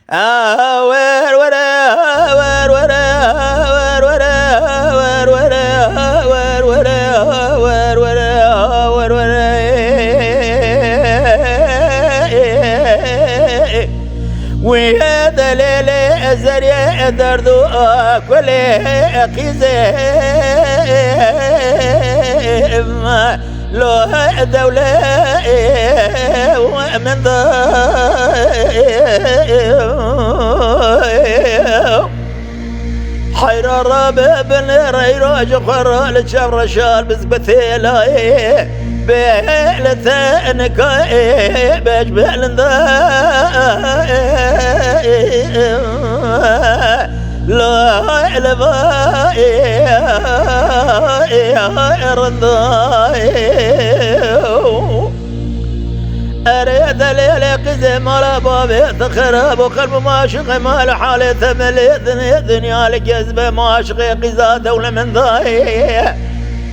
ور ورا ور ورا ور ورا ور ورا ور ورا ور ورا ور ورا وهذا ليل زريع دردو كل قزم لو دولة ومن حير الرباب الريروج خر الشبر شال بزبثيلاي بيلتانك بجبل لا الباي رضاي أريد ليلك زي ما بابي تخرب وقلب معشق مال حالي ثملي دنيا الكذب معشق قزاد ولا من ضاي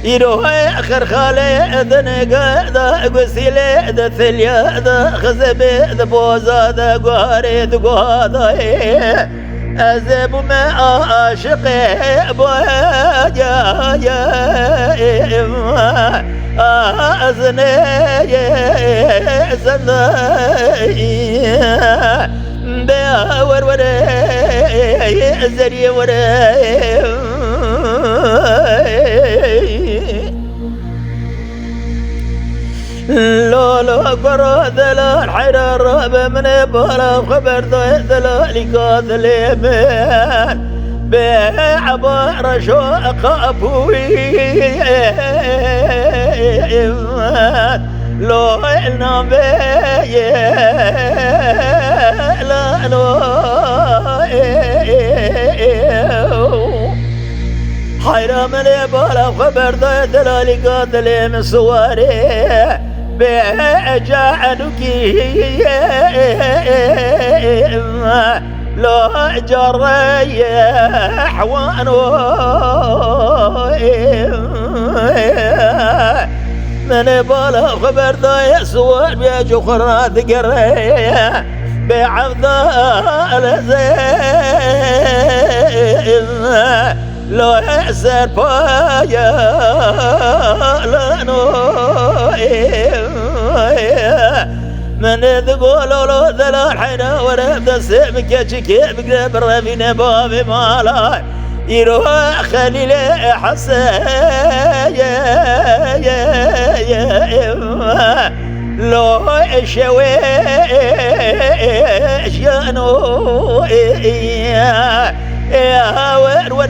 يروح آخر خالي ذني قاعدة قسيلي ذا ثليا ذا خزبي ذا بوزا ذا قهري ذا قهضاي أزب ما عاشقي بوجا يا أزني زناي بأور وري زري وري لولو قرد الحير الرب من بلا خبر ذلك ذليمان بعبر شوق أبوي لو النبي لا لو حيرة من بلا خبر ذلك ذليم صوري بجعلك لو جريح وانو من بلا خبر ذا يسوى بجخرات قرية بعبد الزين لو يسر بايا لانو من تقولوا له ذلال حينا ورد سمك يشكي بقرب رمين بابي مالا يروح خليلي حسين لو شويش يانو يا ور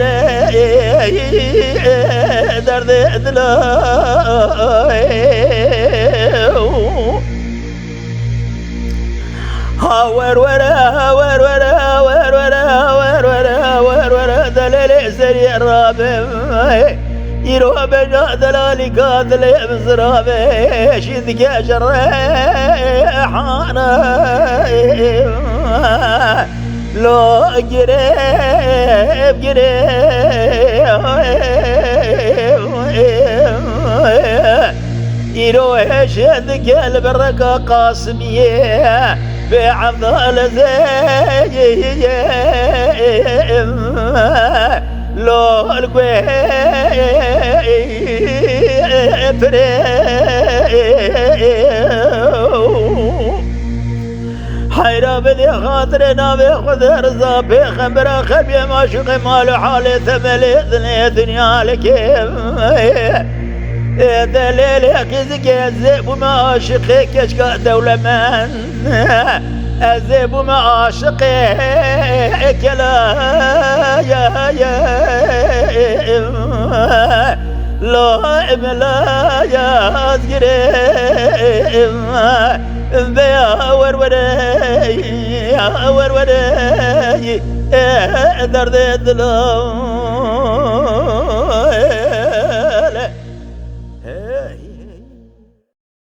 درد ور ورا دليل سريع رابع يروح بين دلالي قاتل بزرابي شذك جريحانا لو قريب يروح شذك البركة قاسمية بعبد الزين لو القوي حيرة بدي خاطرنا بخذ رزا بخبرة خبي ما شقي مال حالي ثملي دنيا لكيف دليل يقزك الزيب وما عاشقي كشكا دولة من الزيب وما عاشقي كلا يا لا إملا يا أزقريم بيا وروري درد الدلو